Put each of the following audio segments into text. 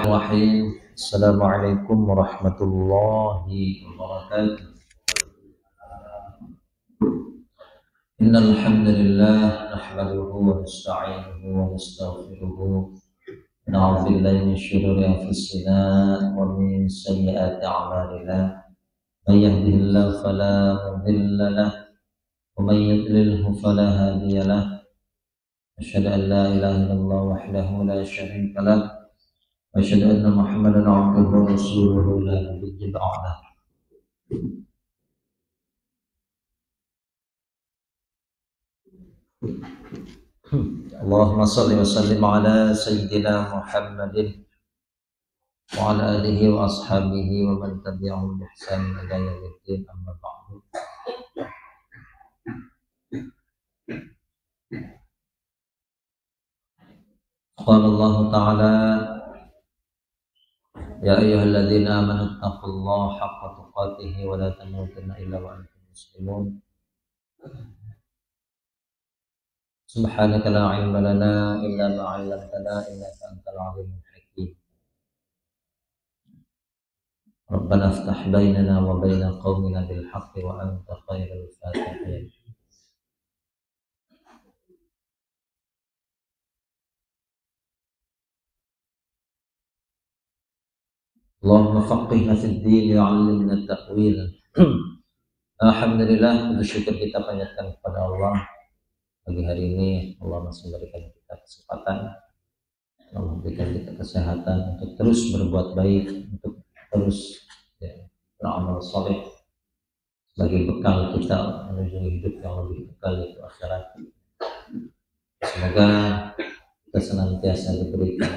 Assalamualaikum warahmatullahi wabarakatuh. Innal hamdalillah nahmaduhu wa nasta'inuhu wa nastaghfiruhu wa na'udzu billahi min shururi anfusina wa min sayyiati a'malina. May yahdihillahu fala mudilla lahu wa may yudlilhu fala hadiya lahu. Asyhadu an la ilaha illallah wahdahu la syarika lahu وأشهد أن محمدا عبده ورسوله لا نبي بعده. اللهم صل وسلم على سيدنا محمد وعلى آله وأصحابه ومن تبعهم بإحسان إلى يوم الدين. أما بعد. قال الله تعالى: يا أيها الذين آمنوا اتقوا الله حق تقاته ولا تموتن إلا وأنتم مسلمون. سبحانك لا علم لنا إلا ما علمتنا إنك أنت العليم الحكيم. ربنا افتح بيننا وبين قومنا بالحق وأنت خير الفاتحين. اللهم فقهna fid din wa 'allimna at-ta'wil. Alhamdulillah, bersyukur kita panjatkan kepada Allah pagi hari ini. Allah masih memberikan kita kesempatan, Allah memberikan kita kesehatan untuk terus berbuat baik, untuk terus beramal saleh sebagai bekal kita menuju hidup yang lebih kekal, yaitu akhirat. Semoga kita senantiasa diberikan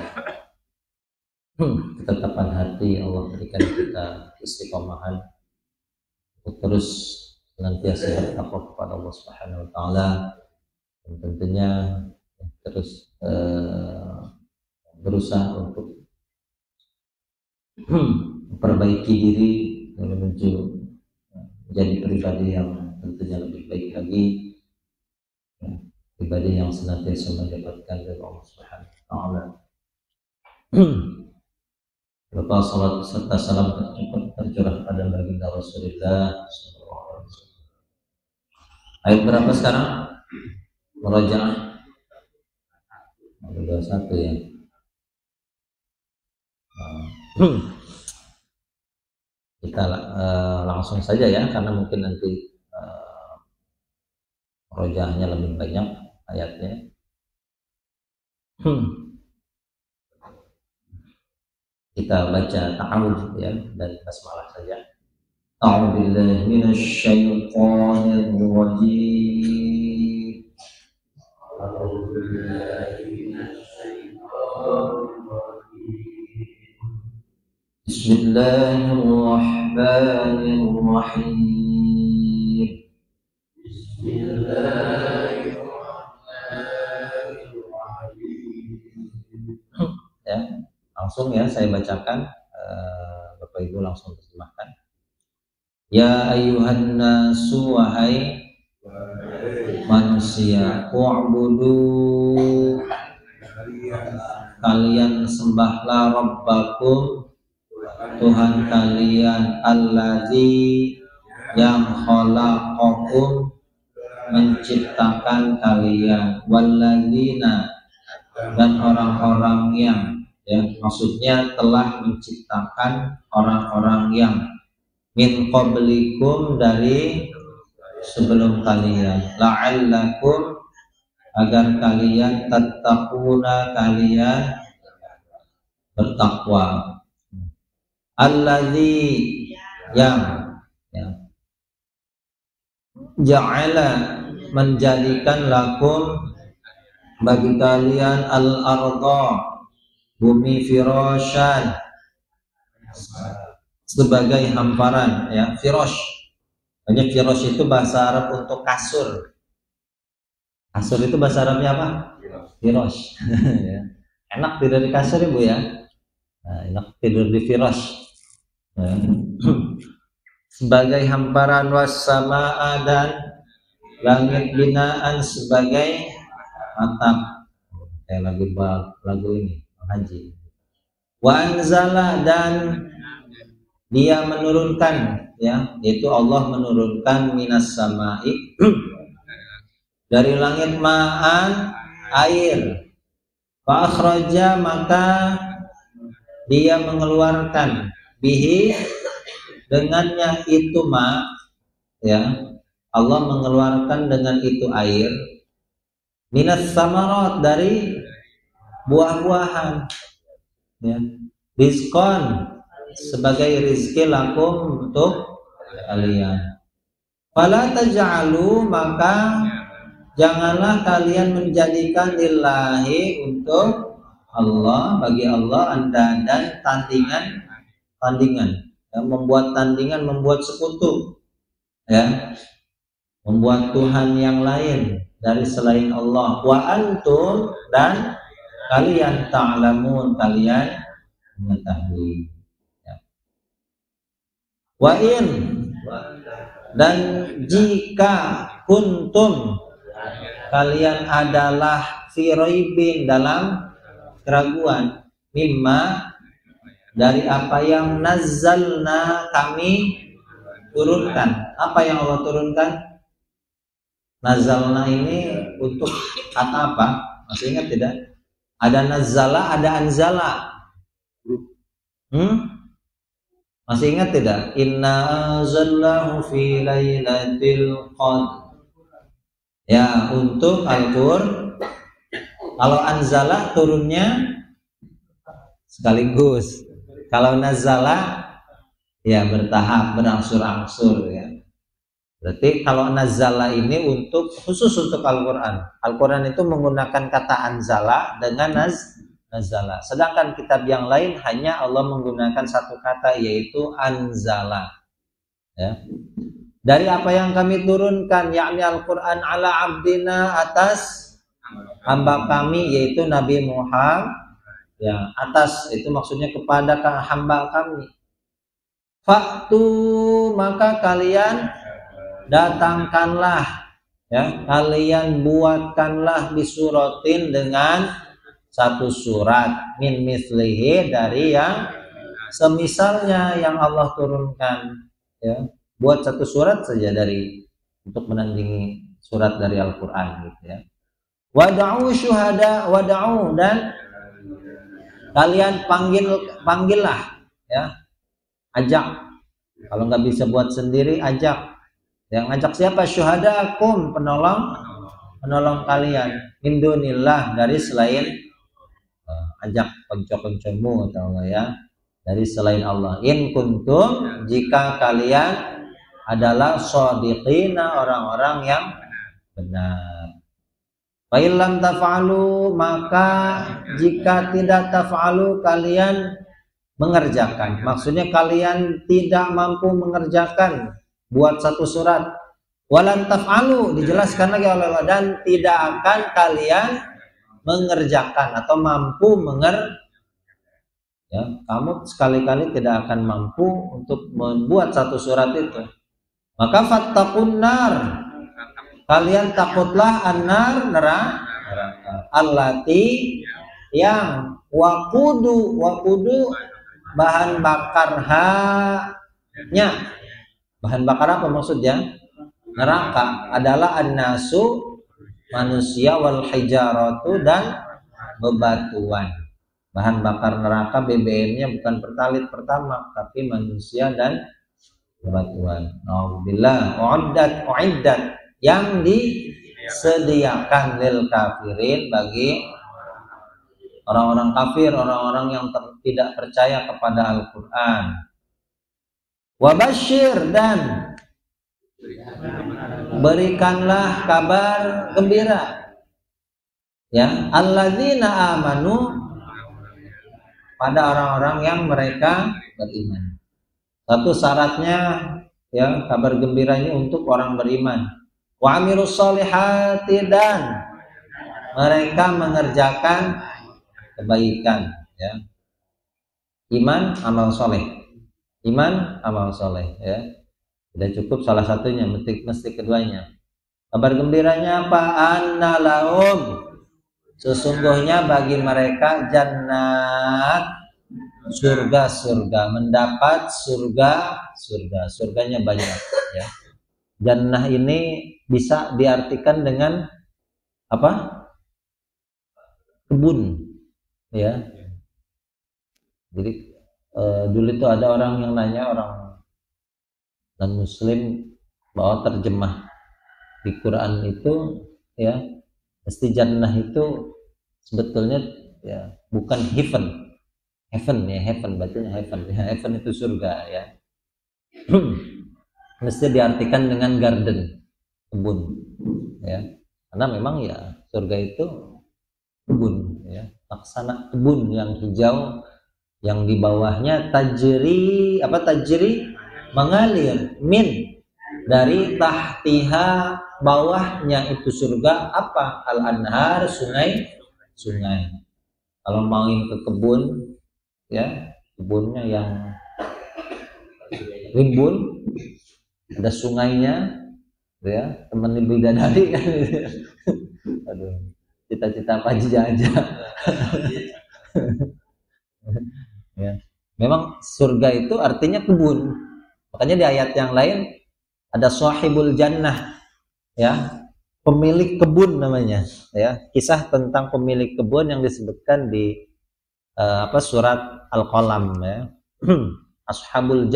ketetapan hati, Allah berikan kita istiqomahan untuk terus senantiasa bertakwa kepada Allah Subhanahu wa taala, dan tentunya terus berusaha untuk memperbaiki diri dan menuju menjadi pribadi yang tentunya lebih baik lagi, pribadi yang senantiasa mendapatkan dari Allah Subhanahu wa taala. Berapa salat serta salam tercurah pada baginda Rasulullah SAW. Ayat berapa sekarang? Murajaah 21 ya. Kita langsung saja ya, karena mungkin nanti murajaahnya lebih banyak ayatnya. Kita baca ta'awudz ya, dan basmalah saja. A'udzubillahi minasyaitonir rajim. Bismillahirrahmanirrahim. Ya, langsung ya saya bacakan, Bapak Ibu langsung terjemahkan. Ya ayyuhan nasu, wahai manusia, u'budu, kalian sembahlah rabbakum, Tuhan kalian, alladzi, yang khalaqakum, menciptakan kalian, walladzina, dan orang-orang yang, ya, maksudnya telah menciptakan orang-orang yang, min qablikum, dari sebelum kalian, la'allakum, agar kalian tattaquna, kalian bertakwa. Alladzi, yang, ya, ja'ala, menjadikan, lakum, bagi kalian, al-ardha, bumi, firasyan, sebagai hamparan, ya, firash. Banyak firash itu bahasa Arab untuk kasur. Kasur itu bahasa Arabnya apa? Firash. Enak tidur di kasur Ibu ya. Nah, enak tidur di firash. Sebagai hamparan, was-samaa, dan langit binaan, sebagai atap. Kayak lagu ini haji, Wa anzala, dan dia menurunkan, ya, yaitu Allah menurunkan minas samai dari langit ma'an, air. Fa akhraja, maka dia mengeluarkan, bihi, dengannya itu ma, ya, Allah mengeluarkan dengan itu air, minas samarat, dari buah-buahan, ya, rizqan, sebagai rizki lakum, untuk kalian. Fala taj'alu, maka janganlah kalian menjadikan lillahi, untuk Allah, bagi Allah, andadan, tandingan, ya, membuat tandingan, membuat sekutu, ya, membuat Tuhan yang lain dari selain Allah. Wa antum, dan kalian ta'lamun, kalian mengetahui, ya. Wa in, dan jika kuntum, kalian adalah fi raibin, dalam keraguan, mimma, dari apa yang nazzalna, kami turunkan. Apa yang Allah turunkan? Nazzalna ini untuk kata apa? Masih ingat tidak? Ada nazzala, ada anzala. Masih ingat tidak? Inna anzalnahu fi lailatul qadr. Ya, untuk Al-Qur'an. Kalau anzala turunnya sekaligus. Kalau nazala, ya, bertahap, berangsur-angsur, ya. Berarti kalau nazala ini khusus untuk Al-Qur'an. Al-Qur'an itu menggunakan kata anzala dengan nazala. Sedangkan kitab yang lain hanya Allah menggunakan satu kata, yaitu anzala, ya. Dari apa yang kami turunkan, yakni Al-Qur'an, ala abdina, atas hamba kami, yaitu Nabi Muhammad, ya, atas itu maksudnya kepada hamba kami. Faktu, maka kalian datangkanlah, ya, kalian buatkanlah, bisuratin, dengan satu surat, min mislihi, dari yang semisalnya yang Allah turunkan, ya. Buat satu surat saja untuk menandingi surat dari Al-Qur'an, gitu, ya. Wada'u syuhada, wada'u, dan kalian panggillah, ya, ajak. Kalau nggak bisa buat sendiri, ajak. Yang ajak siapa? Syuhadakum, penolong kalian, min dunillah, dari selain, ajak konco-koncomu, atau ya, dari selain Allah. In kuntum, jika kalian adalah shodiqina, orang-orang yang benar. Fa illam taf'alu, maka jika tidak taf'alu, kalian mengerjakan. Maksudnya kalian tidak mampu mengerjakan, buat satu surat. Walan taf'alu, dijelaskan lagi oleh Allah, dan tidak akan kalian mengerjakan atau mampu ya, kamu sekali-kali tidak akan mampu untuk membuat satu surat itu. Maka fattaqun nar, kalian takutlah annar, neraka, allati, yang waqudu, bahan bakarnya. Bahan bakar apa maksudnya? Neraka adalah annasu, manusia, wal hijaratu, dan bebatuan. Bahan bakar neraka, BBM-nya bukan pertalit pertama, tapi manusia dan bebatuan. Alhamdulillah, uiddat, yang disediakan lil kafirin, bagi orang-orang kafir, orang-orang yang tidak percaya kepada Al-Qur'an. Wabasyir, dan berikanlah kabar gembira, ya, alladzina amanu, pada orang-orang yang mereka beriman. Satu syaratnya, ya, kabar gembira ini untuk orang beriman. Wa amilus solihati, dan mereka mengerjakan kebaikan, ya. Iman, amal soleh. Iman, amal soleh, ya. Tidak cukup salah satunya, mesti keduanya. Kabar gembiranya apa? Anna lahum, sesungguhnya bagi mereka jannat, surga, mendapat surganya banyak ya. Jannah ini bisa diartikan dengan apa? Kebun ya. Jadi dulu itu ada orang yang nanya, orang non muslim, bahwa terjemah di Quran itu ya, mesti jannah itu sebetulnya ya bukan heaven ya, heaven bacanya heaven ya, heaven itu surga ya. Mesti diartikan dengan garden, kebun ya, karena memang ya surga itu kebun ya, laksana kebun yang hijau, yang di bawahnya tajri mengalir dari tahtiha, bawahnya itu surga apa? Al-anhar, sungai. Kalau mau ke kebun ya, kebunnya yang rimbun, ada sungainya ya, teman bidadari kan. Aduh, cita-cita Pak Haji aja. Ya. Memang surga itu artinya kebun. Makanya di ayat yang lain ada sahibul jannah ya, pemilik kebun namanya ya. Kisah tentang pemilik kebun yang disebutkan di surat Al-Qalam ya. Ashabul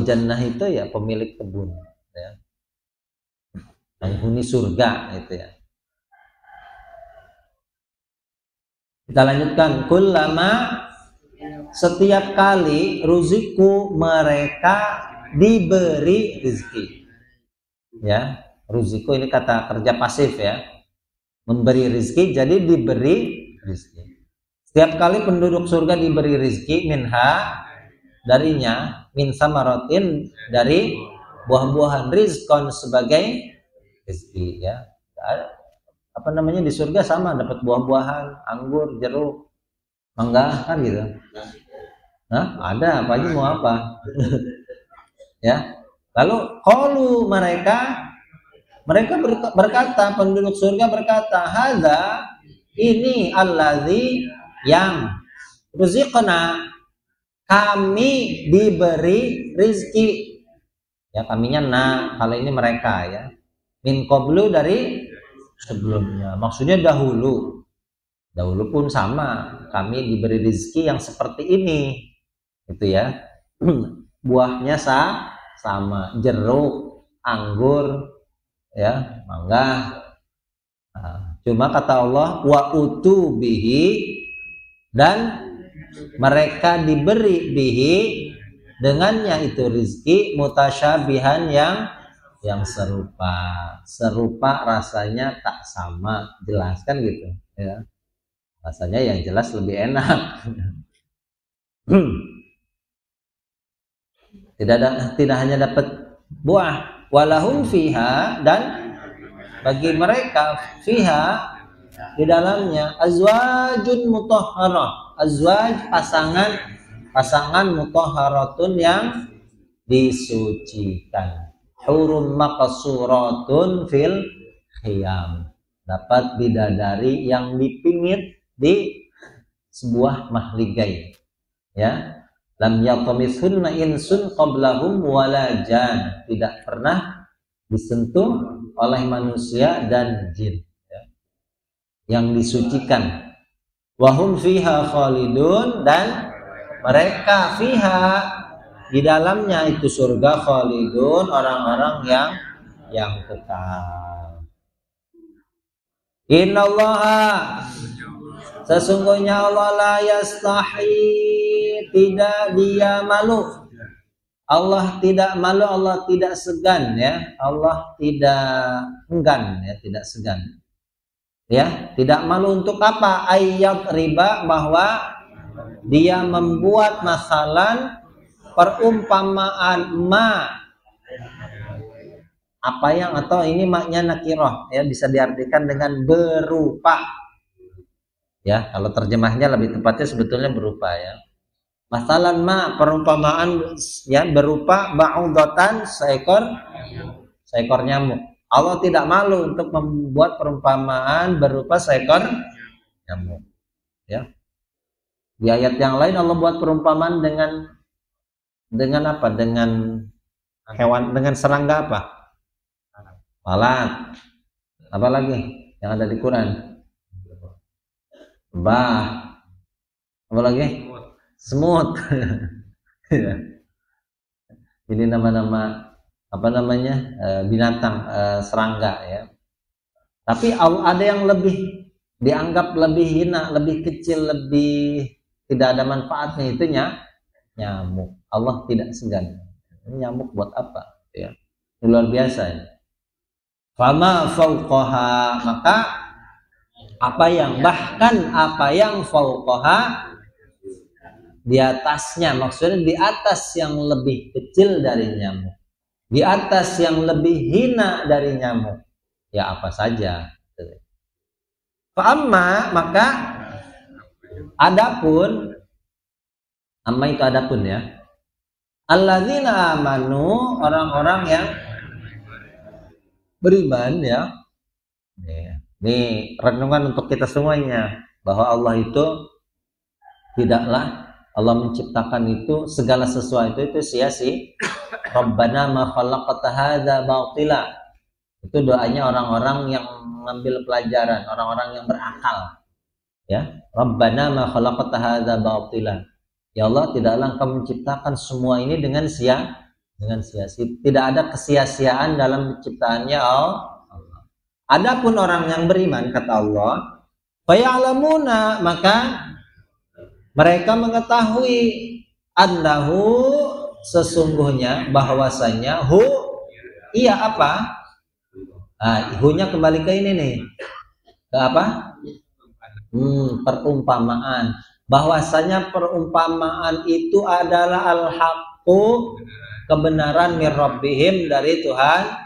jannah itu ya pemilik kebun ya, penghuni surga itu ya. Kita lanjutkan. Kullama, setiap kali, ruziku, mereka diberi rezeki ya. Ruziku ini kata kerja pasif ya, memberi rezeki, jadi diberi rezeki. Setiap kali penduduk surga diberi rezeki, minha, darinya, min samaratin, dari buah-buahan, rizqon, sebagai rezeki ya. Apa namanya, di surga sama, dapat buah-buahan, anggur, jeruk, mangga kan gitu. Nah, ada apa aja, mau apa? Ya. Lalu qalu, mereka berkata, penduduk surga berkata, hadza, ini allazi yang ruziqna, kami diberi rizki ya, kaminya kalau ini mereka ya, min qablu, dari sebelumnya, maksudnya dahulu pun sama, kami diberi rizki yang seperti ini itu ya. Buahnya sama, jeruk, anggur ya, mangga. Cuma kata Allah, wa utu bihi, dan mereka diberi bihi, dengannya itu rizki, mutasyabihan, yang serupa rasanya, tak sama, jelas kan gitu ya, rasanya yang jelas lebih enak. Tidak hanya dapat buah, walahum fiha, dan bagi mereka fiha, di dalamnya, azwajun mutahharah, azwaj, pasangan mutahharatun, yang disucikan, hurum maqsuratun fil khiyam, dapat bidadari yang dipingit di sebuah mahligai ya. Lam yaqmithunna insun qablahum wala jan, tidak pernah disentuh oleh manusia dan jin ya, yang disucikan. Wahum fiha khalidun, dan mereka fiha, di dalamnya itu surga, khalidun, orang-orang yang kekal. Innallaha, sesungguhnya Allah, la yastahi, tidak dia malu. Allah tidak malu, Allah tidak segan ya, Allah tidak enggan ya, tidak segan ya, tidak malu untuk apa? Ayat riba, bahwa dia membuat masalan perumpamaan apa yang, atau ini maknya nakirah ya, bisa diartikan dengan berupa ya, kalau terjemahnya lebih tepatnya sebetulnya berupa ya. Masalan perumpamaan ya, berupa ba'udatan, seekor nyamuk. Allah tidak malu untuk membuat perumpamaan berupa seekor nyamuk ya. Di ayat yang lain Allah buat perumpamaan dengan apa? Dengan hewan, dengan serangga apa? Lalat. Apa lagi yang ada di Quran? Bah. Apa lagi? Semut. Jadi nama-nama apa namanya binatang serangga ya. Tapi ada yang lebih dianggap lebih hina, lebih kecil, lebih tidak ada manfaatnya, itu nyamuk. Allah tidak segan. Nyamuk buat apa? Ya. Ini luar biasa ya. Fama fauqaha, maka bahkan apa yang fauqaha, di atasnya, maksudnya di atas yang lebih kecil dari nyamuk, di atas yang lebih hina dari nyamuk, ya apa saja. Fa'amma, maka adapun, amma itu adapun ya, alladzina amanu, orang-orang yang beriman ya. Ini renungan untuk kita semuanya, bahwa Allah itu tidaklah, Allah menciptakan itu segala sesuatu itu sia-sia. Rabbana ma khalaqta hadza batila. Itu doanya orang-orang yang mengambil pelajaran, orang-orang yang berakal. Ya, Rabbana ma khalaqta hadza batila. Ya Allah, tidaklah Engkau menciptakan semua ini dengan sia-sia. Tidak ada kesia-siaan dalam penciptaannya Allah. Adapun orang yang beriman, kata Allah, fa ya'lamuna, maka mereka mengetahui annahu, sesungguhnya, bahwasanya iya apa? Hu-nya kembali ke ini nih. Ke apa? Perumpamaan. Bahwasanya perumpamaan itu adalah al-haqqu, kebenaran mir rabbihim, dari Tuhan.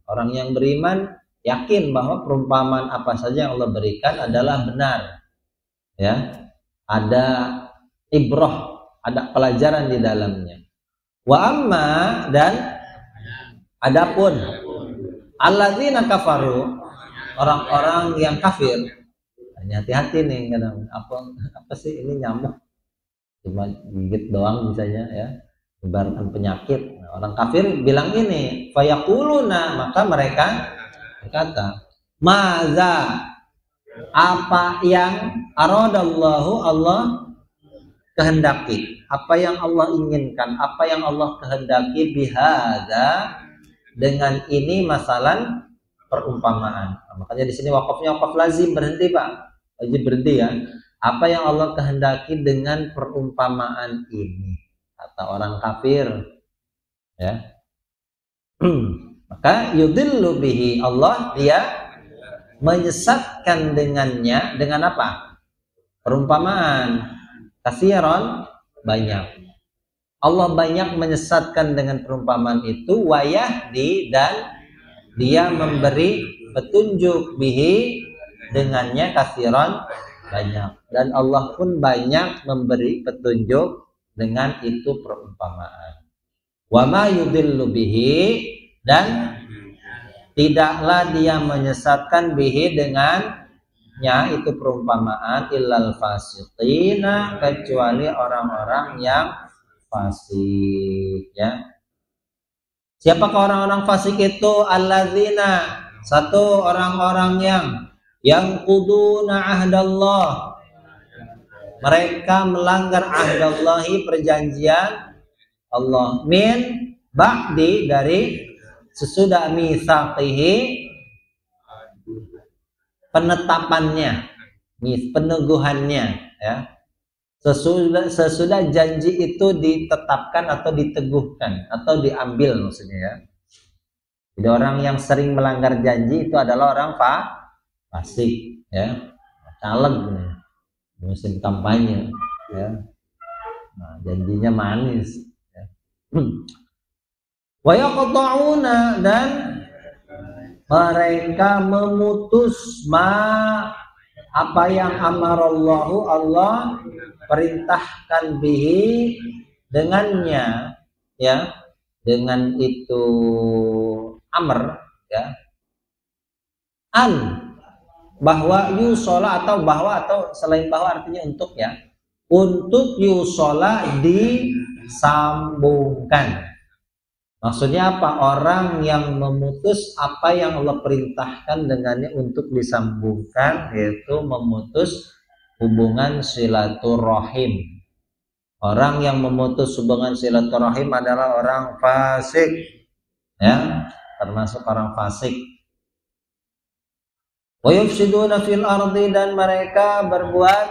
Orang yang beriman yakin bahwa perumpamaan apa saja yang Allah berikan adalah benar. Ya. Ada ibrah, ada pelajaran di dalamnya. Wa amma, dan adapun alladzina kafaru, orang-orang yang kafir. Hati-hati nih, kadang apa sih ini nyamuk, cuma gigit doang misalnya ya, ibaratkan penyakit. Orang kafir bilang ini, fayaquluna, maka mereka berkata, maza, apa yang aradallahu, Allah kehendaki, apa yang Allah inginkan, apa yang Allah kehendaki, bihadza, dengan ini, masalah perumpamaan. Makanya di sini wakafnya wakaf lazim, berhenti Pak, wajib berhenti ya. Apa yang Allah kehendaki dengan perumpamaan ini, kata orang kafir ya. Maka yudillu bihi, Allah dia menyesatkan dengannya, dengan apa? Perumpamaan. Katsiran, banyak. Allah banyak menyesatkan dengan perumpamaan itu. Wayahdi, dan dia memberi petunjuk, bihi, dengannya, katsiran, banyak. Dan Allah pun banyak memberi petunjuk dengan itu perumpamaan. Wa ma yudillu bihi, dan tidaklah dia menyesatkan bihi, dengannya itu perumpamaan, illal fasiqina, kecuali orang-orang yang fasik ya. Siapakah orang-orang fasik itu? Alladzina, satu, orang-orang yang quduna ahdallah, mereka melanggar ahdallahi, perjanjian Allah, min ba'di, dari sesudah mitsaqihi, penetapannya, peneguhannya ya. Sesudah janji itu ditetapkan atau diteguhkan atau diambil, maksudnya ya. Jadi orang yang sering melanggar janji itu adalah orang fasik ya, caleg musim kampanye ya. Nah, janjinya manis ya. Wa yaqta'una, dan mereka memutus apa yang amarallahu, Allah perintahkan, bihi, dengannya ya, dengan itu amr ya, bahwa yusola, atau bahwa, atau selain bahwa artinya untuk ya, untuk yusola disambungkan. Maksudnya apa? Orang yang memutus apa yang Allah perintahkan dengannya untuk disambungkan, yaitu memutus hubungan silaturahim. Orang yang memutus hubungan silaturahim adalah orang fasik, ya, termasuk orang fasik. Wa yufsiduna fil ardi, dan mereka berbuat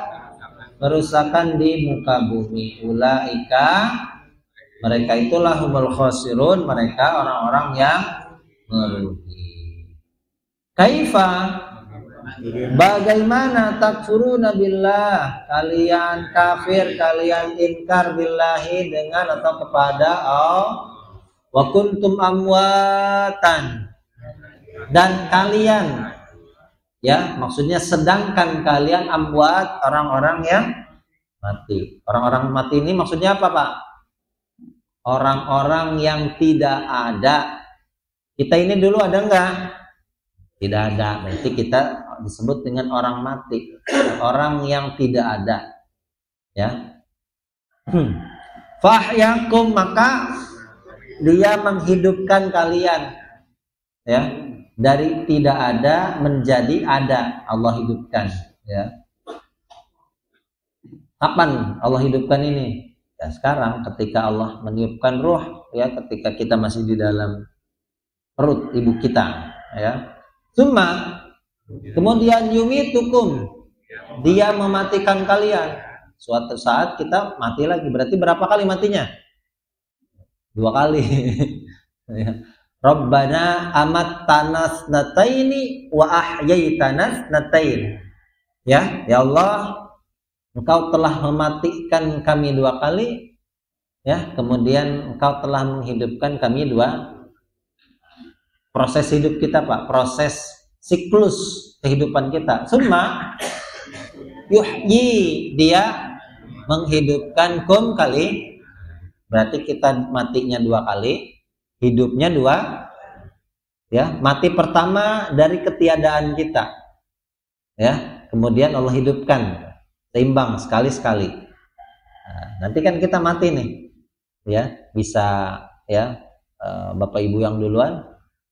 kerusakan di muka bumi. Ulaika, mereka itulah humul khasirun, mereka orang-orang yang merugi. Kaifa, bagaimana takfuruna billah, kalian kafir, kalian ingkar billahi dengan atau kepada Allah, wa kuntum amwatan, dan kalian, ya, maksudnya sedangkan kalian amwat, orang-orang yang mati. Orang-orang mati ini maksudnya apa, Pak? Orang-orang yang tidak ada. Kita ini dulu ada enggak? Tidak ada. Berarti kita disebut dengan orang mati, orang yang tidak ada, ya. Fahyakum, maka dia menghidupkan kalian, ya, dari tidak ada menjadi ada, Allah hidupkan, ya. Kapan Allah hidupkan ini? Ya sekarang, ketika Allah meniupkan ruh, ya, ketika kita masih di dalam perut ibu kita, ya. Summa, kemudian yumitukum, dia mematikan kalian. Suatu saat kita mati lagi. Berarti berapa kali matinya? 2 kali. Rabbana amattanas nataini wa ahyaitanas natain. Ya Allah, Engkau telah mematikan kami 2 kali, ya, kemudian Engkau telah menghidupkan kami 2. Proses hidup kita, Pak, proses siklus kehidupan kita. Summa yuhyi, dia menghidupkan kum kali, berarti kita matinya 2 kali, hidupnya 2, ya. Mati pertama dari ketiadaan kita, ya, kemudian Allah hidupkan seimbang sekali-sekali. Nah, nanti kan kita mati nih, ya, bisa, ya, Bapak Ibu yang duluan,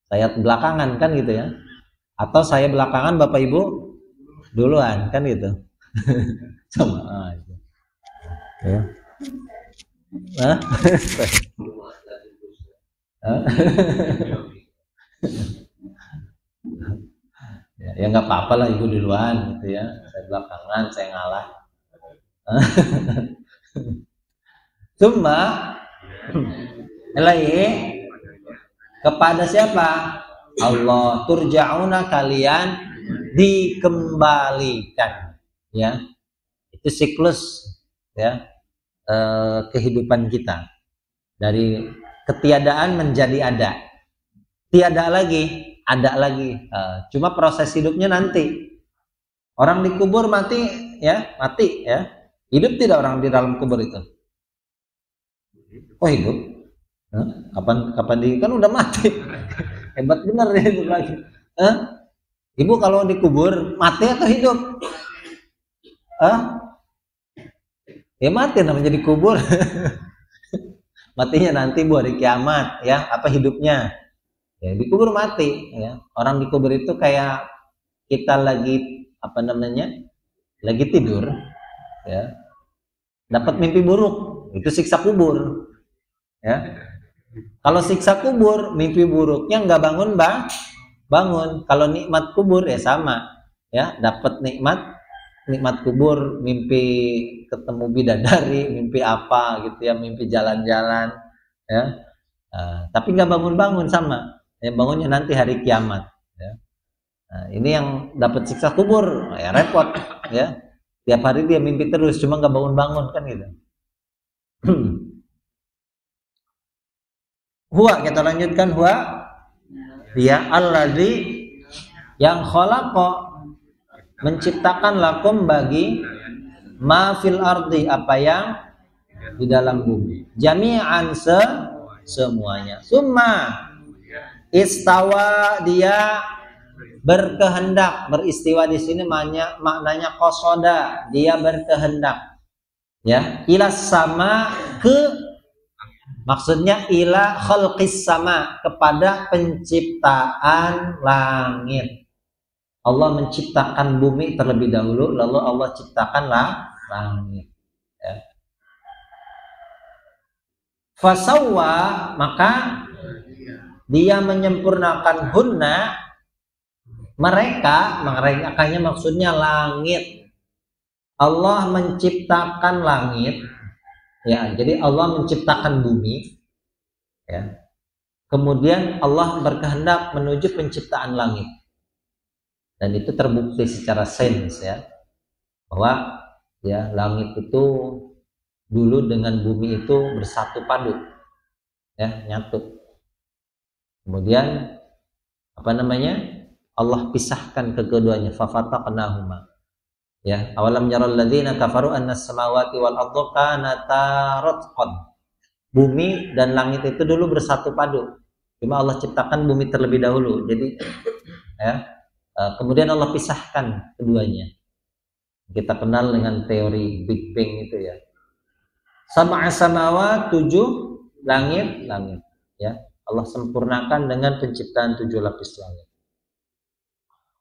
saya belakangan, kan gitu, ya, atau saya belakangan Bapak Ibu duluan, kan gitu. Sama aja, ya. Ya nggak apa-apa lah, Ibu duluan gitu, ya, saya belakangan, saya ngalah. Summa ilaihi, kepada siapa? Allah, turja'una, kalian dikembalikan, ya. Itu siklus, ya, kehidupan kita, dari ketiadaan menjadi ada, tiada lagi, ada lagi. Cuma proses hidupnya nanti. Orang dikubur mati, ya, mati, ya. Hidup tidak orang di dalam kubur itu? Oh, hidup. Kapan kan udah mati. Hebat benar ya, hidup lagi. Ibu kalau dikubur mati atau hidup? Ya mati, namanya dikubur. Matinya nanti Bu, hari kiamat, ya. Apa hidupnya? Ya, dikubur mati, ya. Orang dikubur itu kayak kita lagi, apa namanya, lagi tidur, ya, dapat mimpi buruk, itu siksa kubur, ya. Kalau siksa kubur, mimpi buruknya nggak bangun, bangun. Kalau nikmat kubur ya sama, ya, dapat nikmat kubur, mimpi ketemu bidadari, mimpi apa gitu, ya, mimpi jalan-jalan, ya. Tapi nggak bangun-bangun, sama. Ya, bangunnya nanti hari kiamat, ya. Nah, ini yang dapat siksa kubur, ya repot, ya. Tiap hari dia mimpi terus, cuma nggak bangun-bangun, kan gitu. Huwa, kita lanjutkan, huwa, dia allazi, yang khalaqa, menciptakan lakum, bagi, ma fil ardi, apa yang di dalam bumi, jami'an, semuanya. Summa istawa, dia berkehendak, beristiwa di sini maknanya qasoda, dia berkehendak, Ya, ila sama maksudnya ila khalqis sama, kepada penciptaan langit. Allah menciptakan bumi terlebih dahulu, lalu Allah ciptakan langit. Ya. Fasawwa, maka dia menyempurnakan hunna, mereka, makanya maksudnya langit. Allah menciptakan langit, ya. Jadi Allah menciptakan bumi, ya. Kemudian Allah berkehendak menuju penciptaan langit, dan itu terbukti secara sains, ya, bahwa ya langit itu dulu dengan bumi itu bersatu padu, ya, nyatu. Kemudian Allah pisahkan keduanya, fafataqnahuma. Ya, awalam yaral ladzina kafaru annas samawati wal arda kanata ratqan. Bumi dan langit itu dulu bersatu padu. Cuma Allah ciptakan bumi terlebih dahulu. Jadi ya, kemudian Allah pisahkan keduanya. Kita kenal dengan teori Big Bang itu, ya. Sab'a samawat, 7 langit, ya. Allah sempurnakan dengan penciptaan 7 lapis langit.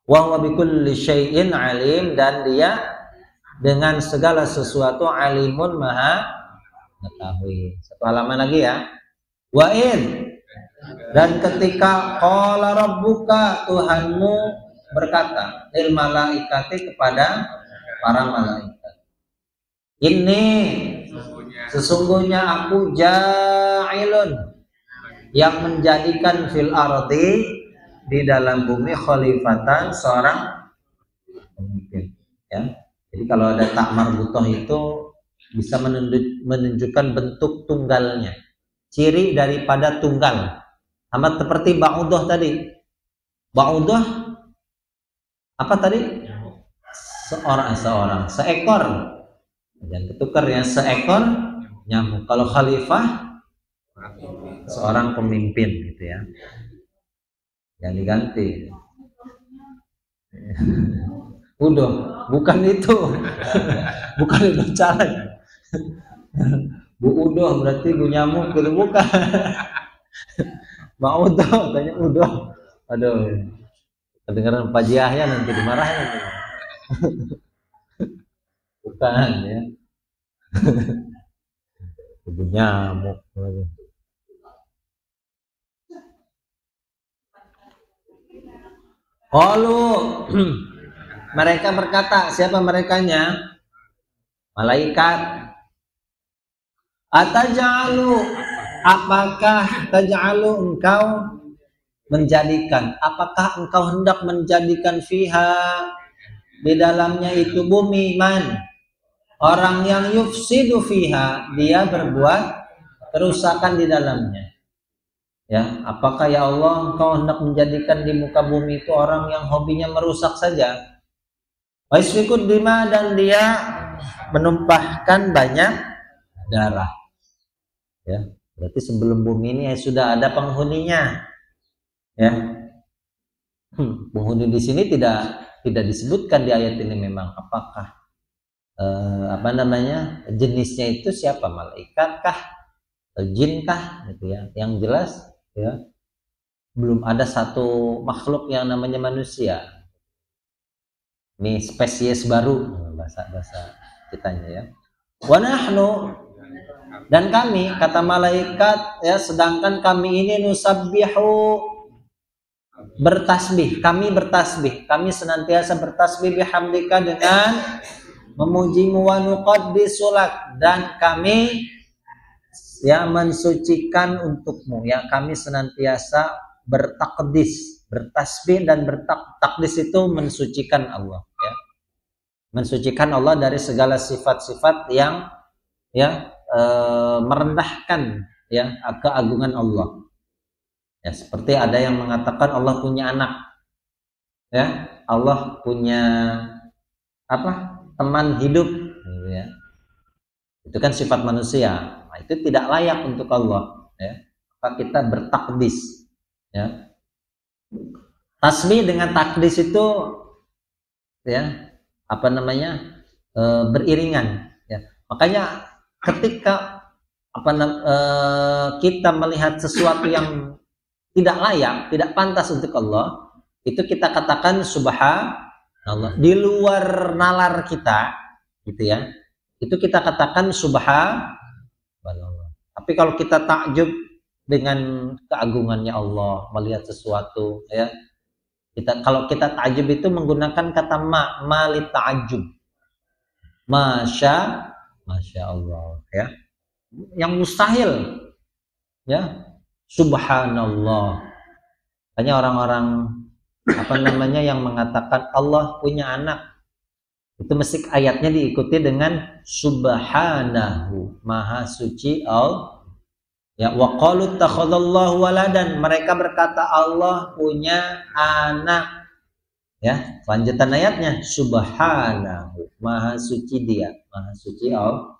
Wa huwa bikulli syai'in alim, dan dia dengan segala sesuatu alimun, maha mengetahui. Satu halaman lagi, ya. Wa in, dan ketika qala rabbuka, Tuhanmu berkata, lil malaikati, kepada para malaikat, ini sesungguhnya aku ja'ilun, yang menjadikan fil ardi, di dalam bumi, khalifatan, seorang pemimpin, ya. Jadi kalau ada tak marbutoh itu bisa menunjukkan bentuk tunggalnya, ciri daripada tunggal, sama seperti ba'udoh tadi. Ba'udoh apa tadi? Seekor, jangan ketukar, ya, seekor nyamuk. Kalau khalifah seorang pemimpin, gitu, ya. Yang diganti. Udah, bukan itu. Bukan itu caleg. Bu Udoh berarti Bu Nyamuk, itu bukan. Mau Udoh, tanya Udoh. Aduh, kedengaran Pak Yahya nanti dimarahin. Bukan, ya. Bu Nyamuk. Qalu, mereka berkata, siapa merekanya? Malaikat. Ataj'alu, apakah taj'alu, engkau menjadikan, apakah engkau hendak menjadikan fiha, di dalamnya itu bumi, man, orang yang yufsidu fiha, dia berbuat kerusakan di dalamnya. Ya, apakah ya Allah engkau hendak menjadikan di muka bumi itu orang yang hobinya merusak saja? Waisfikud dima, dan dia menumpahkan banyak darah. Ya, berarti sebelum bumi ini sudah ada penghuninya. Ya, penghuni di sini tidak disebutkan di ayat ini memang apakah jenisnya itu siapa, malaikat kah, jin kah, gitu, ya. Yang jelas, ya, belum ada satu makhluk yang namanya manusia. Ini spesies baru, bahasa kitanya, ya. Wa nahnu, dan kami, kata malaikat, ya, sedangkan kami ini nusabbihu, bertasbih, kami senantiasa bertasbih bihamdika, dengan memujimu, wa nuqaddisu lak, dan kami, ya, mensucikan untukmu, ya, kami senantiasa bertakdis, bertasbih dan bertakdis itu mensucikan Allah, ya, mensucikan Allah dari segala sifat-sifat yang, ya, merendahkan, ya, keagungan Allah. Ya, seperti ada yang mengatakan Allah punya anak, ya, Allah punya teman hidup, gitu, ya. Itu kan sifat manusia. Nah, itu tidak layak untuk Allah, ya. Maka kita bertakdis, ya. Tasbih dengan takdis itu, ya, beriringan, ya. Makanya ketika kita melihat sesuatu yang tidak layak, tidak pantas untuk Allah, itu kita katakan subhanallah. Di luar nalar kita, gitu ya, itu kita katakan subhanallah. Tapi kalau kita takjub dengan keagungannya Allah, melihat sesuatu, ya, kalau kita takjub itu menggunakan kata li ta'ajjub. Masya Allah, ya. Yang mustahil, ya, subhanallah. Hanya orang-orang yang mengatakan Allah punya anak, itu mesti ayatnya diikuti dengan subhanahu, maha suci Allah. Ya, wa qalu takhadallahu waladan, mereka berkata Allah punya anak. Ya, lanjutan ayatnya subhanahu, maha suci dia, maha suci Allah.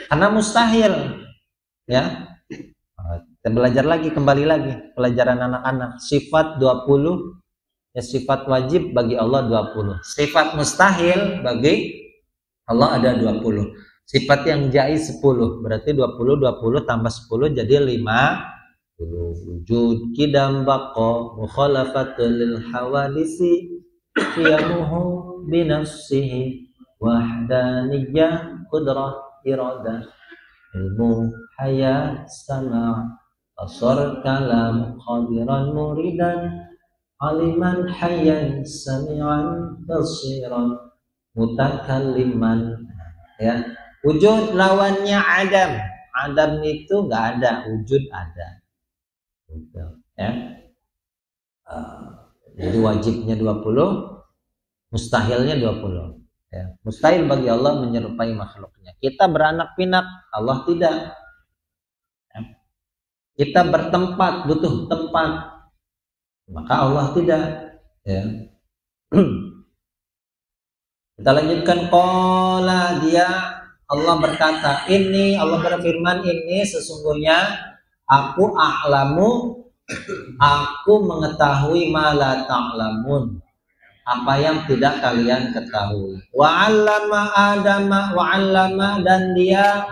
Karena mustahil, ya. Kita belajar lagi, kembali lagi pelajaran anak-anak. Sifat 20, ya, sifat wajib bagi Allah 20. Sifat mustahil bagi Allah ada 20. Sifat yang jaiz 10. Berarti 20 tambah 10 jadi 50. Wujud kidam baqa mukhalafatul lil hawadisi qiyamuhu binafsihi wahdaniyah qudrah iradah ilmu hayat sama asar kalam khadiran muridan aliman hayyan sami'an basiran mutakalliman. Ya, wujud lawannya adam itu nggak ada, wujud ada, ya. Jadi wajibnya 20, mustahilnya 20. Ya, mustahil bagi Allah menyerupai makhluknya. Kita beranak pinak, Allah tidak. Ya. Kita bertempat, butuh tempat, maka Allah tidak. Ya. Kita lanjutkan. Qala, dia, Allah berkata, ini, Allah berfirman, ini sesungguhnya aku a'lamu, aku mengetahui ma la ta'lamun, apa yang tidak kalian ketahui. Wa 'allama Adama, wa 'allama, dan dia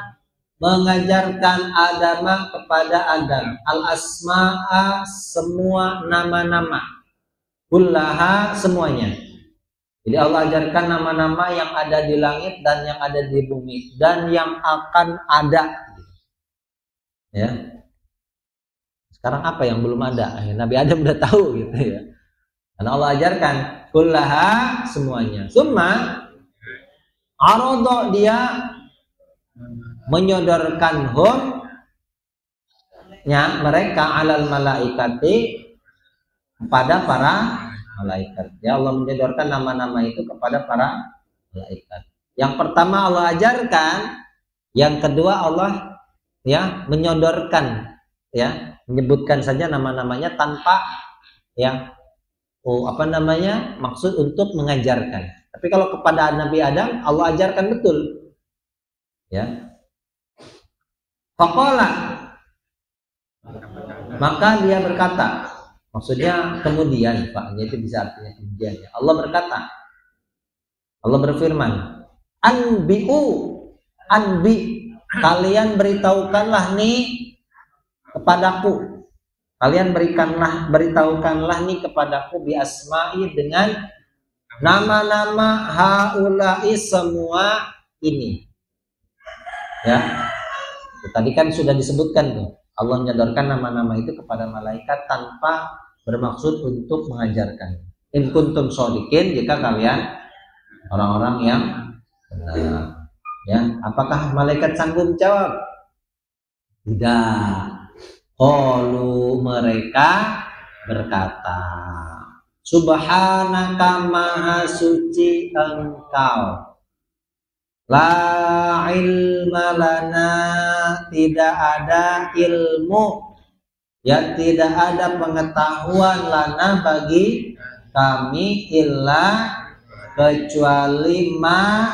mengajarkan Adama kepada Adam al-asma'a, semua nama-nama, kullaha, semuanya. Jadi Allah ajarkan nama-nama yang ada di langit dan yang ada di bumi dan yang akan ada. Ya. Sekarang apa yang belum ada? Nabi Adam udah tahu, gitu ya. Karena Allah ajarkan kullaha, semuanya. Summa aradha, dia menyodorkan mereka alal malaikati, kepada para malaikat. Ya, Allah menyodorkan nama-nama itu kepada para malaikat. Yang pertama Allah ajarkan, yang kedua Allah, ya, menyodorkan, ya, menyebutkan saja nama-namanya tanpa, ya, maksud untuk mengajarkan. Tapi kalau kepada Nabi Adam Allah ajarkan betul, ya. Faqala, maka dia berkata, maksudnya kemudian, Pak, itu bisa artinya kemudian, ya. Allah berkata, Allah berfirman, anbi, kalian beritahukanlah nih kepadaku. Kalian beritahukanlah nih kepadaku bi asma'i, dengan nama-nama haula'i, semua ini. Ya. Tadi kan sudah disebutkan tuh. Allah menyodorkan nama-nama itu kepada malaikat tanpa bermaksud untuk mengajarkan. In kuntum shodiqin, jika kalian orang-orang yang benar. Ya, apakah malaikat sanggup jawab? Tidak. Qalu, mereka berkata, subhanaka, maha suci engkau, la ilma lana, tidak ada ilmu, ya, tidak ada pengetahuan, lana, bagi kami, illa, kecuali ma,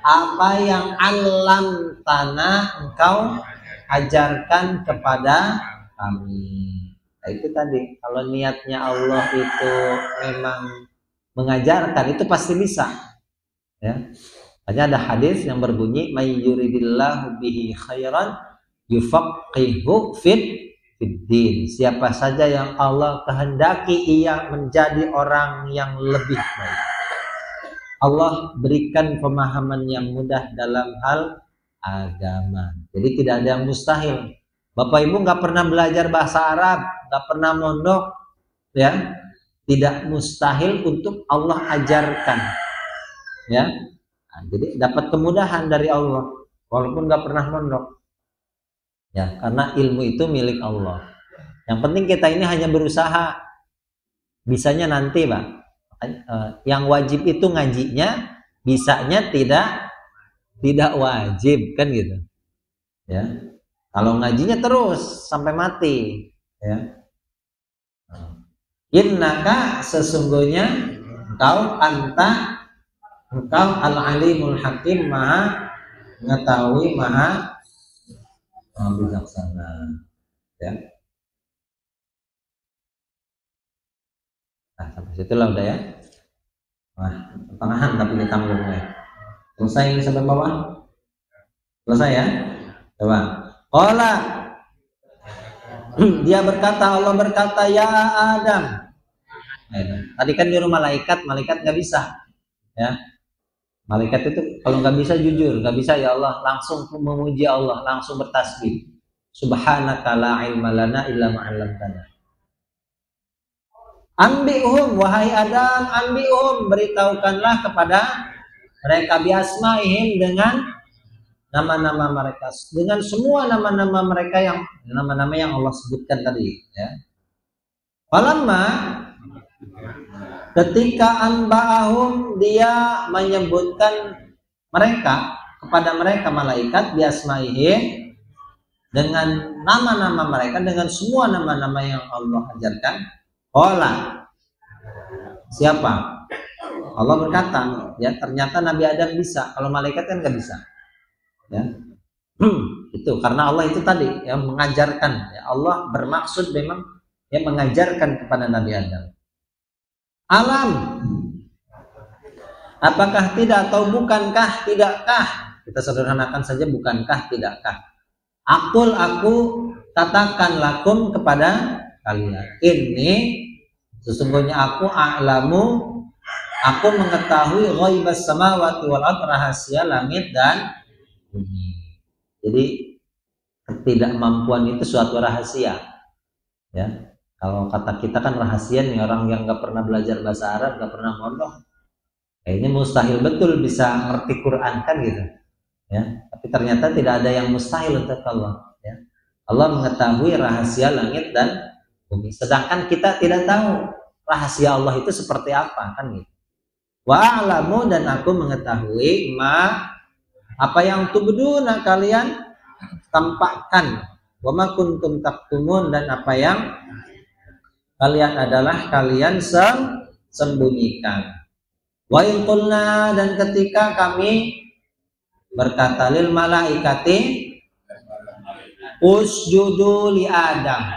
apa yang alam tanah engkau ajarkan kepada kami. Nah, itu tadi, kalau niatnya Allah itu memang mengajarkan, itu pasti bisa, ya. Hanya ada hadis yang berbunyi may yuridillahu bihi khairan yufaqihu fiddin. Siapa saja yang Allah kehendaki ia menjadi orang yang lebih baik, Allah berikan pemahaman yang mudah dalam hal agama. Jadi tidak ada yang mustahil. Bapak Ibu nggak pernah belajar bahasa Arab, nggak pernah mondok, ya, tidak mustahil untuk Allah ajarkan, ya. Nah, jadi dapat kemudahan dari Allah walaupun nggak pernah mondok, ya, karena ilmu itu milik Allah. Yang penting kita ini hanya berusaha, bisanya nanti, Pak. Yang wajib itu ngajinya, bisanya tidak wajib, kan gitu, ya. Kalau ngajinya terus sampai mati, ya. Innaka, sesungguhnya engkau al-alimul hakim, maha mengetahui, maha bijaksana, ya. Nah, sampai situlah udah, ya. Nah, pertengahan tapi ditambahin. Selesai ini sampai bawah? Selesai, ya? Coba. Qala, dia berkata, Allah berkata, ya Adam. Tadi kan nyuruh malaikat nggak bisa, ya. Malaikat itu kalau nggak bisa jujur, nggak bisa ya Allah, langsung memuji Allah, langsung bertasbih. Subhanaka la ilma lana illa ma 'allamtana. Anbi'hum, wahai Adam, anbi'hum, beritahukanlah kepada mereka biasmaihim, dengan nama-nama mereka, dengan semua nama-nama mereka, yang nama-nama yang Allah sebutkan tadi, ya. Falamma, ketika anba'ahum, dia menyebutkan mereka kepada mereka malaikat biasmaihim, dengan nama-nama mereka, dengan semua nama-nama yang Allah ajarkan. Qala, siapa? Allah berkata, ya, ternyata Nabi Adam bisa, kalau malaikat kan nggak bisa, ya. Itu karena Allah itu tadi yang mengajarkan, ya. Allah bermaksud memang, ya, mengajarkan kepada Nabi Adam. Alam, apakah tidak atau bukankah, tidakkah, kita sederhanakan saja, bukankah, tidakkah, aku katakan lakum, kepada kalian, ini sesungguhnya aku a'lamu, aku mengetahui ghaibas samawati wal ardh, rahasia langit dan bumi. Jadi ketidakmampuan itu suatu rahasia, ya. Kalau kata kita kan rahasia nih, orang yang nggak pernah belajar bahasa Arab, nggak pernah mondok, ini mustahil betul bisa ngerti Quran, kan gitu, ya. Tapi ternyata tidak ada yang mustahil untuk Allah, ya. Allah mengetahui rahasia langit dan bumi, sedangkan kita tidak tahu rahasia Allah itu seperti apa, kan gitu. Wa a'lamu, dan aku mengetahui apa yang tubduna, kalian tampakkan, wa ma kuntum taktumun, dan apa yang kalian sembunyikan. Wa in qulna, dan ketika kami berkata lil malaikati usjudu li Adam,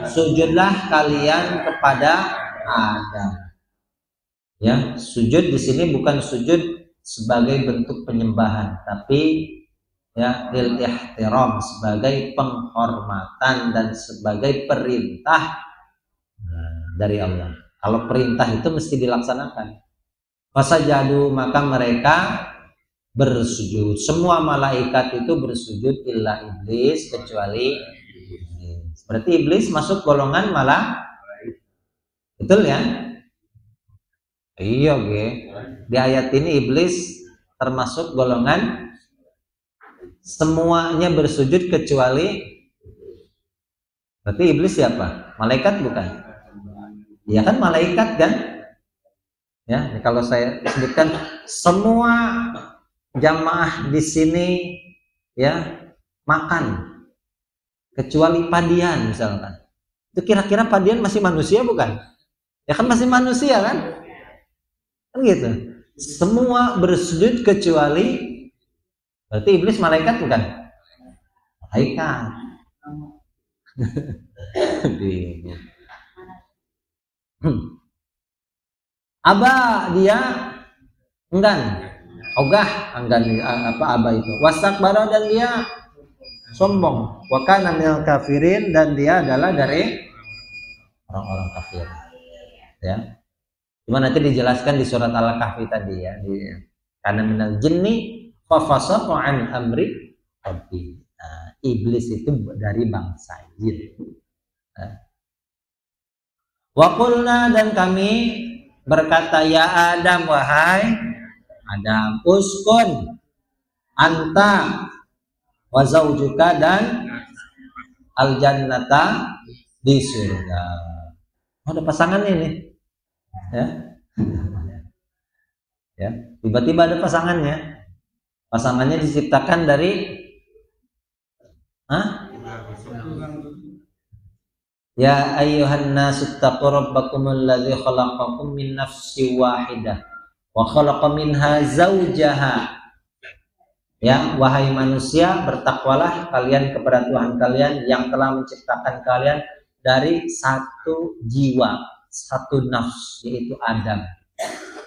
sujudlah kalian kepada Adam, ya. Sujud di sini bukan sujud sebagai bentuk penyembahan, tapi, ya, lil ihtiram, sebagai penghormatan dan sebagai perintah dari Allah. Kalau perintah itu mesti dilaksanakan. Fasajadu, maka mereka bersujud, semua malaikat itu bersujud, illa iblis, kecuali iblis. Berarti iblis masuk golongan betul, ya? Iya, oke. Di ayat ini iblis termasuk golongan semuanya bersujud kecuali, berarti iblis siapa? Malaikat bukan? Ya kan, malaikat kan? Ya, kalau saya sebutkan semua jamaah di sini, ya, makan kecuali Padian misalkan. Itu kira-kira Padian masih manusia bukan? Ya kan, masih manusia kan? Kan gitu. Semua bersujud kecuali, berarti iblis malaikat bukan? Malaikat. Aba, dia enggan. ogah anggan aba itu. Wastakbara, dan dia sombong. Wa kana minal kafirin, dan dia adalah dari orang-orang kafir. Ya. Cuma nanti dijelaskan di surat Al-Kahfi tadi ya. Karena minal jinni fa fasaqa an amri rabbi. Nah, iblis itu dari bangsa jin. Wa qulna, dan kami berkata, ya Adam, wahai Adam, uskun anta wa zaujuka, dan al jannata, di surga. Ada pasangannya nih. Ya. Ya, tiba-tiba ada pasangannya. Pasangannya diciptakan dari Ya ayyuhan nasu taqu rabbakumul ladzi khalaqakum min nafsin wahidah wa khalaqa minha zaujaha. Ya, wahai manusia, bertakwalah kalian kepada Tuhan kalian yang telah menciptakan kalian dari satu jiwa, satu nafs, yaitu Adam.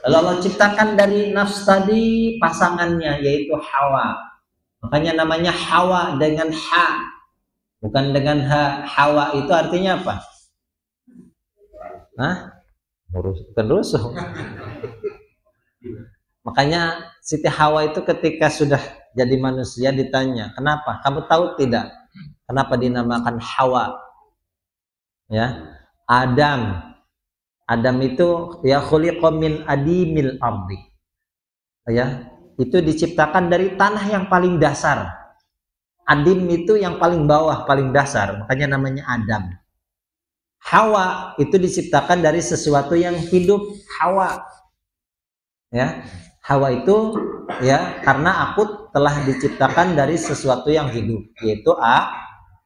Lalu Allah ciptakan dari nafs tadi pasangannya, yaitu Hawa. Makanya namanya Hawa dengan ha, bukan dengan ha. Hawa itu artinya apa? Bukan rusuh. Makanya Siti Hawa itu ketika sudah jadi manusia ditanya, kenapa? Kamu tahu tidak kenapa dinamakan Hawa? Ya, Adam itu ya khuliqa min adimil ardi. Ya, itu diciptakan dari tanah yang paling dasar. Adim itu yang paling bawah, paling dasar, makanya namanya Adam. Hawa itu diciptakan dari sesuatu yang hidup, Hawa. Ya, Hawa itu ya karena aku telah diciptakan dari sesuatu yang hidup, yaitu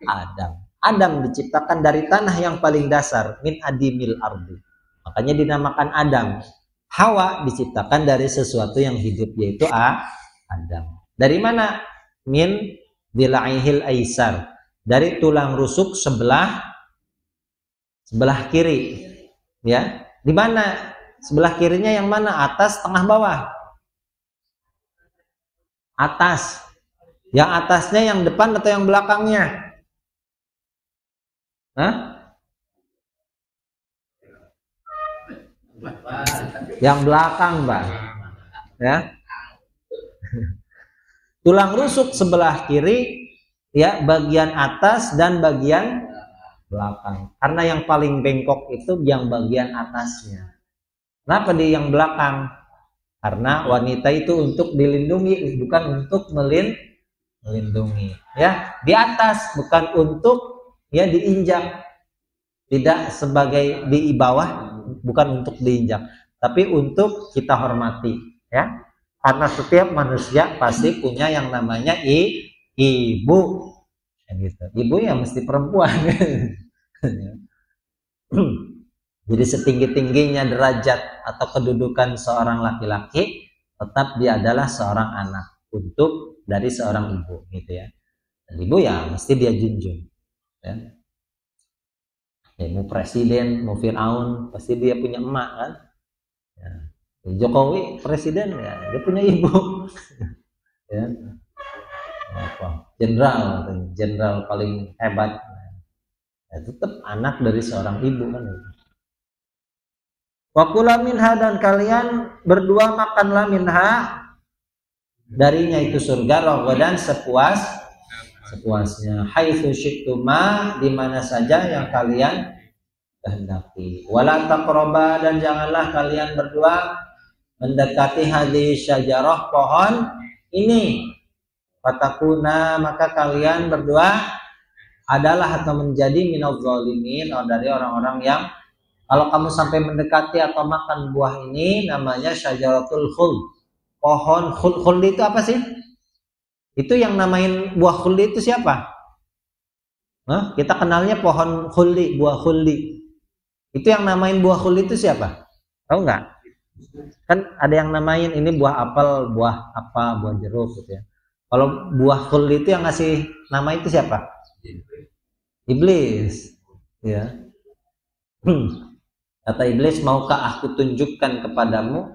Adam. Adam diciptakan dari tanah yang paling dasar, min adimil ardi. Makanya dinamakan Adam. Hawa diciptakan dari sesuatu yang hidup, yaitu Adam. Dari mana? Min dila'ihil aisar, dari tulang rusuk sebelah kiri. Ya, di mana? Sebelah kirinya yang mana? Atas, tengah, bawah? Atas. Yang atasnya yang depan atau yang belakangnya? Yang belakang, Mbak. Ya. Tulang rusuk sebelah kiri, ya, bagian atas dan bagian belakang. Karena yang paling bengkok itu yang bagian atasnya. Kenapa di yang belakang? Karena wanita itu untuk dilindungi, bukan untuk melindungi. Ya, di atas bukan untuk ya diinjak. Tidak sebagai di bawah, bukan untuk diinjak, tapi untuk kita hormati, ya. Karena setiap manusia pasti punya yang namanya ibu. Gitu. Ibu ya mesti perempuan. Jadi setinggi-tingginya derajat atau kedudukan seorang laki-laki, tetap dia adalah seorang anak untuk dari seorang ibu, gitu ya. Dan ibu ya mesti dia junjung. Ya. Ya, mau presiden, mau Fir'aun, pasti dia punya emak kan. Ya. Jokowi presiden ya, dia punya ibu. Ya. Jenderal paling hebat. Ya, tetap anak dari seorang ibu kan. Wa kula minha, dan kalian berdua makanlah minha darinya itu surga, ragadan sepuasnya, haitsu syi'tuma, di mana saja yang kalian kehendaki. Wala taqraba, dan janganlah kalian berdua mendekati hadhihi syajarah, pohon ini. Fatakuna, maka kalian berdua adalah atau menjadi minadz zalimin, dari orang-orang yang kalau kamu sampai mendekati atau makan buah ini, namanya syajaratul khuld. Pohon khuld itu apa sih? Itu yang namain buah khuldi itu siapa? Kita kenalnya pohon khuldi, buah khuldi. Itu yang namain buah khuldi itu siapa? Tahu nggak? Kan ada yang namain ini buah apel, buah apa, buah jeruk gitu ya. Kalau buah khuldi itu yang ngasih nama itu siapa? Iblis. Ya. Kata iblis, maukah aku tunjukkan kepadamu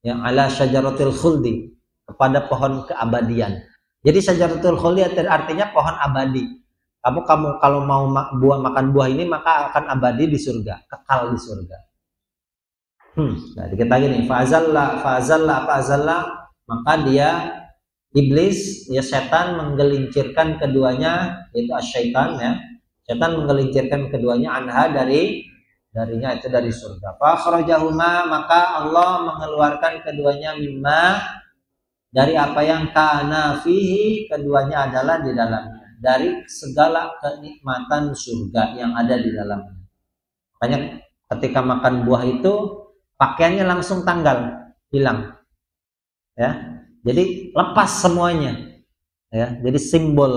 yang ala syajaratil khuldi, kepada pohon keabadian. Jadi Syajaratul Khuld artinya pohon abadi. Kamu kalau mau makan buah ini maka akan abadi di surga, kekal di surga. Nah, dikit lagi nih, fa'azalla, maka dia iblis, ya setan menggelincirkan keduanya, yaitu asyaitan ya. Setan menggelincirkan keduanya anha darinya itu dari surga. Fa kharajahuma, maka Allah mengeluarkan keduanya mimma, dari apa yang kana fihi, keduanya adalah di dalamnya, dari segala kenikmatan surga yang ada di dalamnya. Makanya ketika makan buah itu pakaiannya langsung tanggal, hilang. Ya. Jadi lepas semuanya. Ya, jadi simbol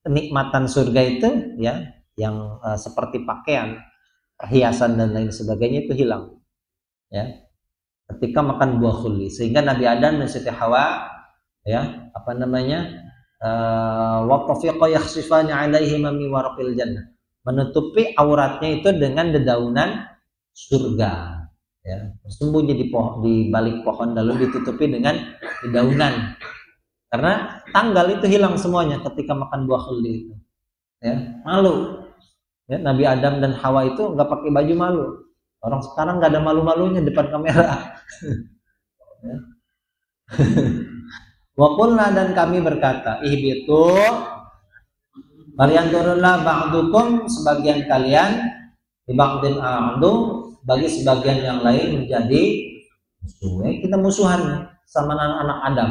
kenikmatan surga itu ya, yang seperti pakaian, perhiasan dan lain sebagainya itu hilang. Ya. Ketika makan buah khuldi, sehingga Nabi Adam dan Siti Hawa ya, wa tafiqa yakhsifani alaihi min warqil jannah, menutupi auratnya itu dengan dedaunan surga. Ya, bersembunyi di balik pohon lalu ditutupi dengan dedaunan. Karena tanggal itu hilang semuanya ketika makan buah khuldi itu. Ya, malu. Ya, Nabi Adam dan Hawa itu nggak pakai baju malu. Orang sekarang nggak ada malu-malunya depan kamera. Ya. Wa qulna, dan kami berkata, ihbitu, kalian turunlah ba'dukum, sebagian kalian, di ba'din a'adu, bagi sebagian yang lain menjadi musuh. Kita musuhan sama anak-anak Adam.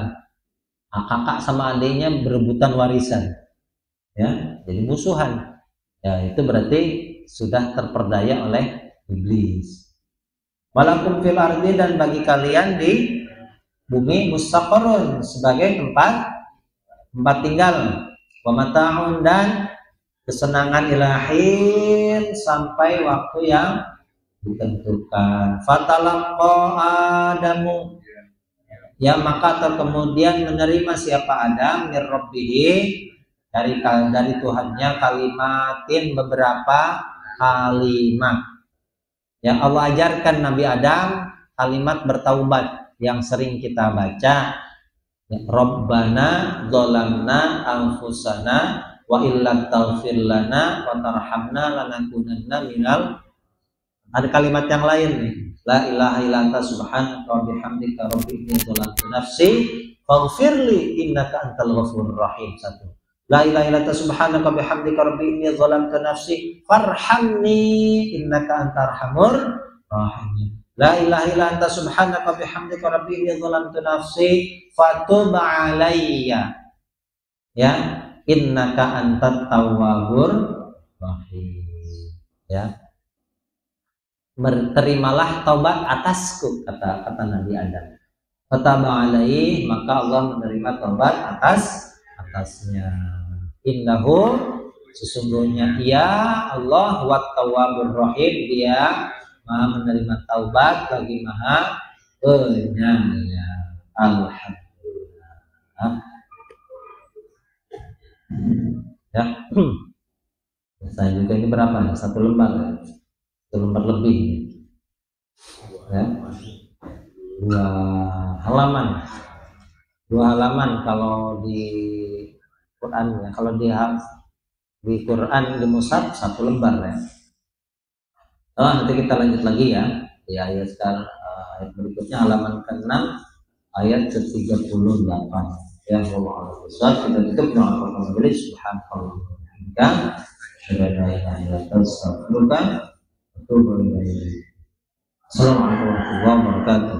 Kakak sama adiknya berebutan warisan. Ya, jadi musuhan. Ya, itu berarti sudah terperdaya oleh iblis. Walakum fil ardi, dan bagi kalian di bumi mustaqarrun, sebagai tempat tinggal. Wa mata'un, dan kesenangan ilahin sampai waktu yang ditentukan. Fatalaqqa Adamu, ya maka kemudian menerima siapa Adam mir rabbih, dari Tuhannya, kalimatin, beberapa kalimat. Yang Allah ajarkan Nabi Adam kalimat bertaubat yang sering kita baca. Ya, Rabbana dzalamna anfusana wa illam taghfir lana wa tarhamna lanakunanna minal. Ada kalimat yang lain nih. La ilaha illa anta subhanaka wa bihamdika rabbi inni dzalamtu nafsi faghfirli innaka antal ghafurur rahim. Satu. La ilaha illa anta subhanaka wa bihamdika rabbi inni dzalamtu nafsi farhamni innaka antar arhamur rahim. La ilaha illa anta subhanaka wa bihamdika rabbi inni dzalamtu nafsi fatub alayya. Ya, innaka antat tawwabur rahim. Ya. Terimalah taubat atasku, kata Nabi Adam. Fataba alaih, maka Allah menerima taubat atasnya. Innahu, sesungguhnya ia Allah wat tawwabur rahim, dia Maha menerima taubat lagi Maha penyayang. Alhamdulillah. Ya. Saya juga ini berapa nih? Satu lembar ya? Lembar lebih ya. Dua halaman kalau di Quran ya. Kalau di Quran di mushaf satu lembar ya. Nanti kita lanjut lagi ya di ayat sekarang, ayat berikutnya halaman ke-6 ayat ke-38 ya. Allah kita tutup dengan alhamdulillah subhanallah wa bihamdihi. Assalamualaikum warahmatullahi wabarakatuh.